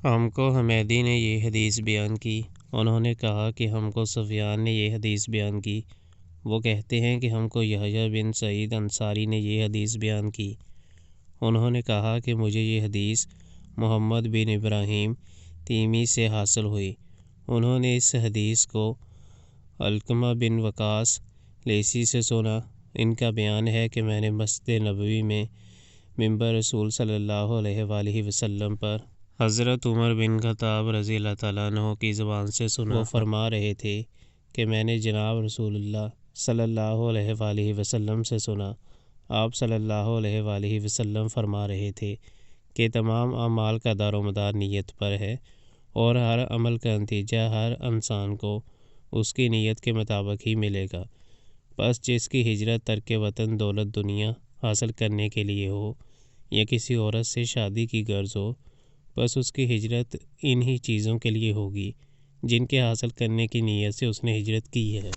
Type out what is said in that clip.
ہم کو حمیدی نے یہ حدیث بیان کی۔ انہوں نے کہا کہ ہم کو سفیان نے یہ حدیث بیان کی۔ وہ کہتے ہیں کہ ہم کو یحییٰ بن سعید انصاری نے یہ حدیث بیان کی۔ انہوں نے کہا کہ مجھے یہ حدیث محمد بن ابراہیم تیمی سے حاصل ہوئی۔ انہوں نے اس حدیث کو علقمہ بن وقاص لیثی سے سنا۔ ان کا بیان ہے کہ میں نے مسجد نبوی میں ممبر رسول صلی اللہ علیہ وآلہ وسلم پر حضرت عمر بن خطاب رضی اللہ تعالیٰ عنہ کی زبان سے سنا۔ وہ فرما رہے تھے کہ میں نے جناب رسول اللہ صلی اللہ علیہ وآلہ وسلم سے سنا۔ آپ صلی اللہ علیہ وآلہ وسلم فرما رہے تھے کہ تمام اعمال کا دار و مدار نیت پر ہے، اور ہر عمل کا نتیجہ ہر انسان کو اس کی نیت کے مطابق ہی ملے گا۔ بس جس کی ہجرت ترک وطن دولت دنیا حاصل کرنے کے لیے ہو یا کسی عورت سے شادی کی غرض ہو، بس اس کی ہجرت انہی چیزوں کے لیے ہوگی جن کے حاصل کرنے کی نیت سے اس نے ہجرت کی ہے۔